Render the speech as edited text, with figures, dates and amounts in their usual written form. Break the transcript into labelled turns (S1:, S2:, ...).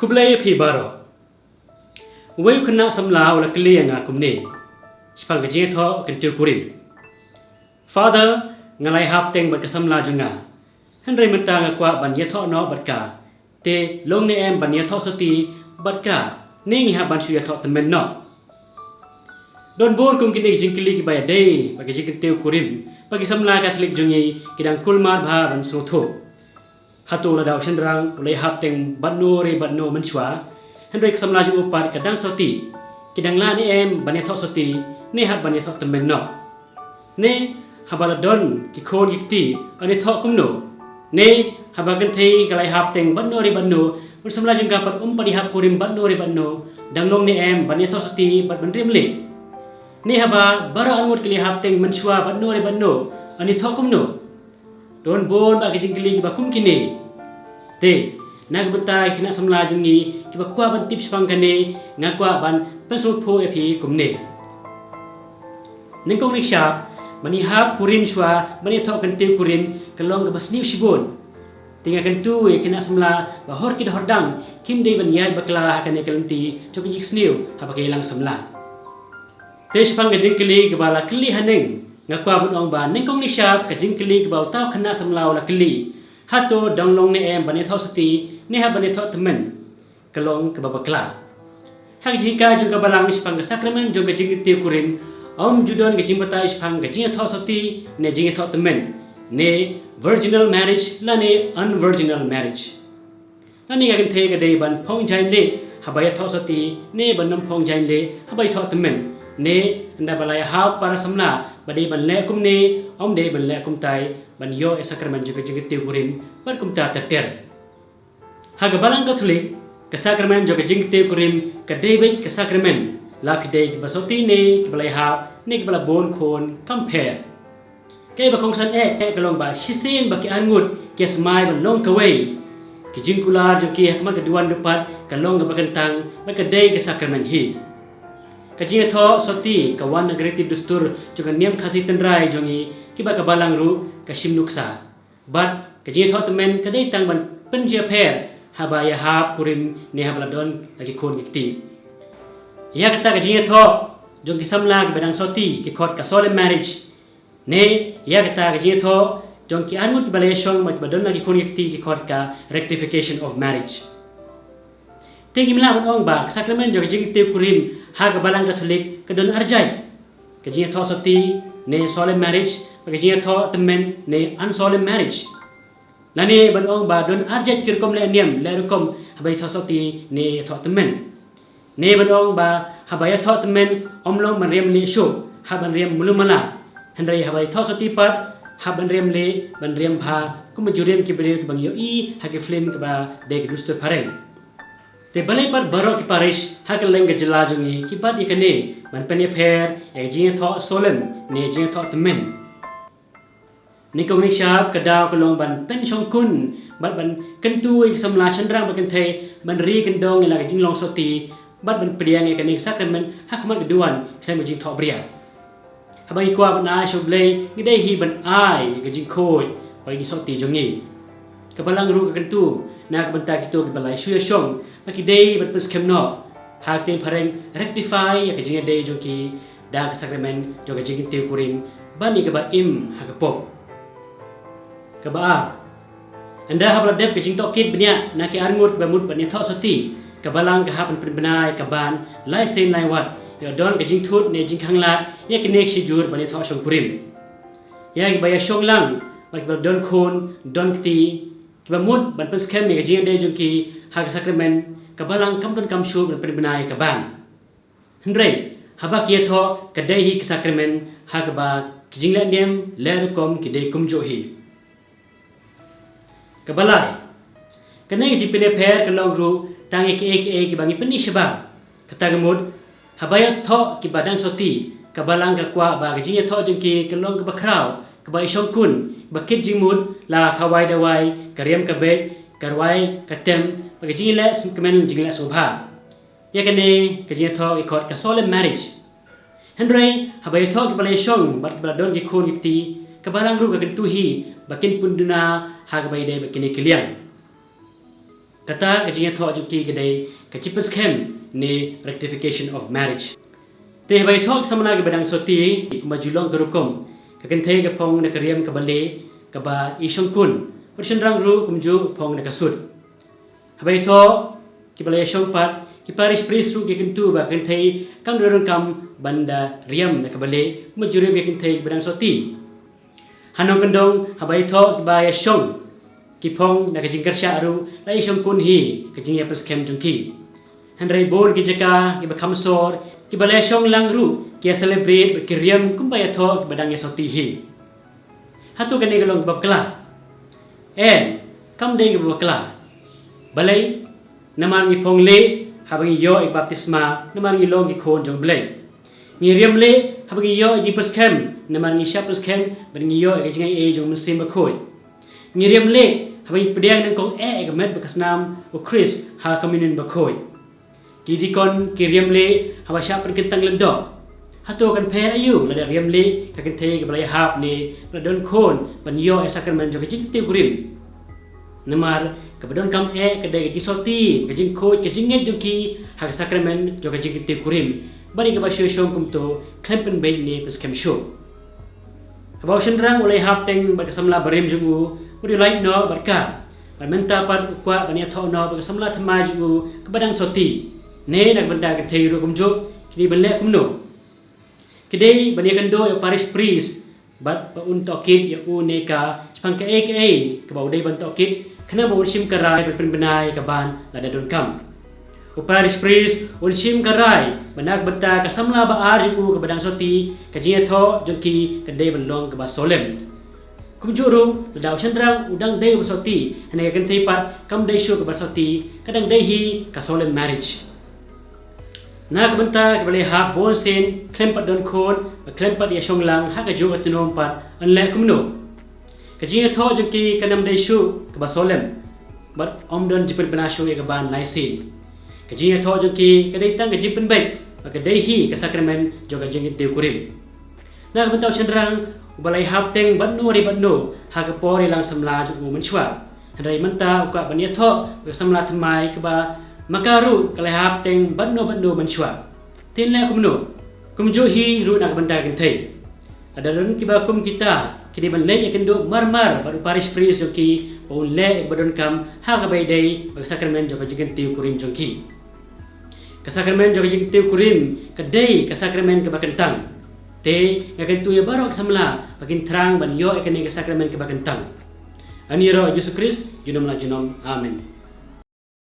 S1: kublai phi baro wei khna samlao la kli nga kumne spang je tho kan tu kurin father ngalai hap teng bat ka samla junga hanrei menta nga kwa ban ye tho no bat ka te long ne em ban ye tho soti bat ka ning ha ban su ye tho temen no don bor kum kini jingkili ki baya dei bagi jingkil teu kurim bagi samla katolik jungi kidang kulmar bha ban su tho hatu la daw chendrang ulai hap teng banno menchwa hendrei samla ju upat kadang soti kidang la ni em ban ye tho soti ne ha ban ye tho temen no ne habala don ki khon ki ani tho kum no ne habagan thei kalai hap teng banno mun samla jung kapat padi hap kurim banno danglong ni em ban ye tho soti bat ban rim le ni haba bara anmut kili hap teng menchwa banno ani tho kum no don bon ba kijing kili ba kum kini te nag bentai khina samla jungi ki ba kwa ban tips pang kane ngakwa ban pensut pho epi kumne ningkong ni sha mani hap kurim shwa mani tho kan te kurim kalong ba sniu shibon tinga kan tu e khina samla ba hor ki hordang kim dei ban yai bakla hakane kalanti chok yik sniu ha ba lang samla te shpang ga jing kili ga bala kili haneng ngakwa bun ong ba ningkong ni sha ka jing kili ga ba taw khana samla la kili hato danglong ne em bani tho sati ne ha bani tho temen kalong ka babakla hak jika juga balang ispang ka sakramen juga jing te kurim om judon ga jimpata ispang ga jing tho sati ne jing tho temen ne virginal marriage la ne unvirginal marriage ani ga the ga dei ban phong jain le habaya tho sati ne banam phong jain le habai tho temen ne anda balaya ha para samla badai ban le kum ne om dei ban le kum tai ban yo e sakramen juga jing te kurim par kum ta ter haga balang katolik ka sakramen juga jing te kurim ka dei ka sakramen la pidei ki basoti ne ki balai ha ne ki bala bon khon compare kai ba kong san e kalong ba shisin ba ki angut ki smai ban long kawai ki jingkular jo ki hakma ka duan dupat ka long ga bakantang ba ka dei ka sakramen hi ka jing tho soti ka wan nagreti dustur juga niam khasi tendrai jongi ki ba ka balang ru ka shimnuksa bat ka jing tho temen ka dei tang ban penjia pher habaya hap kurim ne habla don lagi khon gikti ya kata ka jing tho jong ki samla ki badang soti ki khot ka solemn marriage ne ya kata ka jing tho jong ki anmut ki balai shong mat badon lagi khon gikti ki khot ka rectification of marriage tengi mla bon ong ba sakramen jong jing te kurim ha ka balang katolik ka don arjai ka jing tho soti ne solemn marriage ka jing tho temen ne unsolemn marriage lani ban ong ba don arjat kirkom le niam le rukom habai tho soti ne tho temen ne ban ong ba habai tho temen omlong man rem le shu haban rem mulumala handrai habai tho soti pat haban rem le ban rem bha kum jurem ki bere ki bang yo i ha ki flame ka ba de ki dustur pareng te balai par baro ki parish ha ka leng jela jungi ki pat ikane ban pene pher e jing tho solemn ne jing tho temen nikong ni shap ka daw ka long ban pen chong kun bat ban kan tu ik samla chendrang ba kan thei ban ri kan dong la ka jing long soti bat ban priang e kan ning sakramen hak man ka duan thlai ma jing tho bria habai kwa ban ai shoblei ngi dei hi ban ai ka jing khoi bai ni soti jongi ka balang ru ka kan tu na ka ban ta ki to ki balai shu shong ma ki dei ban pes kem no hak ten phareng rectify ya ka jing dei jongi da ka sakramen jo ka jing te kurim ban ni ka ba im ha ka pop kaba anda habla dep kecing tokit benya na ke arngut ba mut bani tho soti kabalang ka hapan benai kaban lai sen lai wat yo don kecing thut ne jing khanglat ye ke nek shijur bani tho shong kurim ya ki baya shong lang ba ki don khon don kti ki ba mut ban pes kem me jing de jung ki ha ka sakramen kabalang kam don kam shu ban benai kaban hendrei haba ki tho ka dei hi ka sakramen ha ka ba kijing la nem le kom ki dei kum jo hi kabalai kanai ki pine pher kalong ru tang ek ki bangi peni shaba kata gamud habaya tho ki badang soti kabalang ka kwa ba gijing tho jing ki kalong ka bakrau ka ba ishong kun ba kit jingmud la khawai dawai kariam ka be karwai ka tem ba gijing la kemen jing la sobha ya kane gijing tho ki khot ka solemn marriage hendrei habaya tho ki balai shong bat ba don ki khon ki kabalang ru ka tu hi bakin punduna hag bai de bakin kiliang Kata kajinya thok juki kedai kacipes kem ni rectification of marriage. Teh bai thok samana ke badang soti kumajulong kerukum kakenthe ke pong na kariam ke bale ke ba isong kun persendrang ru kumju pong na kasut. Habai thok ki bale isong pat ki paris pris ru ke kentu ba kenthe kang dorong kam banda riam na ke bale kumajure be kenthe ke badang soti. Hanong kendong habai thok ki ba isong Kipong na kajing kersya aru lai isong kun hi kajing ya preskem jungki. Handrai bon ki jaka ki bakam sor ki balai song lang ru ki celebrate berkiriam kumbaya tho ki badang ya soti hi. Hatu kane galong babkla. Kam dei ki babkla. Balai namar ngi pong le habang yo ik baptisma namar ngi long ki khon jong blai. Ngi riam le habang yo ik preskem namar ngi sha preskem ban ngi yo ik kajing e jong musim bakhoi. Ngi riam le habai pediang nang kong gamet bekas nam o Chris ha communion bakhoi. Kidikon kiriam le habai sya perkentang lendok. Hatu kan per ayu lada riam le kakente ke balai hap ne ladon kon ban yo sakramen jo kajing tiu kurim. Namar kabadon kam kedai kajing soti kajing khoi kajing nge jongki ha sakramen jo kajing tiu kurim. Bani ke basyo shom kumto klempen baik ne peskem show. Habau sendrang oleh hap teng berkesamla barim jungu Uri like no berka. Menta par ukwa bania tho no berkesamla thamai jungu kebadang soti. Ne nak benda ke thei ru kumjo kini benle kumno. Kidei bania kendo ya paris priest bat pa un tokit ya uneka chpang ke ke bau dei ban tokit kena bau sim karai pen benai ka ban lada don kam. Paris priest un sim karai banak benda kesamla ba ar jungu kebadang soti kajia tho jongki kedei benlong ke basolem. Kumjuru ladau sendrang udang dei basoti hanya kan teipat kam dei show ke basoti kadang dei hi ka solemn marriage. Na kabenta ke balai hak bon sen klempat don kon klempat ya shonglang ha ka jo atunom pat anle kumno. Kajing tho jengki kadam dei show ke basolem bat om don jipen benasho ya ke ban laisin. Kajing tho jengki kadai tang ke jipen baik ka dei hi ka sakramen jo ka jeng teu kurim. Na kabenta sendrang balai hap teng banno ri banno ha ka pori lang samla ju menchwa handai menta uka bania tho ka samla thamai ka ba makaru kalai hap teng banno menchwa tin la kumno kumjo hi ru nak benda kan thei ada ren ki ba kum kita kini ban le yakin do marmar baru paris pris joki on le badon kam ha ka bai dei ka sakramen jo ka jigen tiu kurim jongki ka sakramen jo ka jigen tiu kurim ka dei ka sakramen ka bakentang te akan tu ya barok samla bakin terang ban yo akan ke sakramen ke bakentang. Ani ro Yesus Kristus junom la junom. Amen.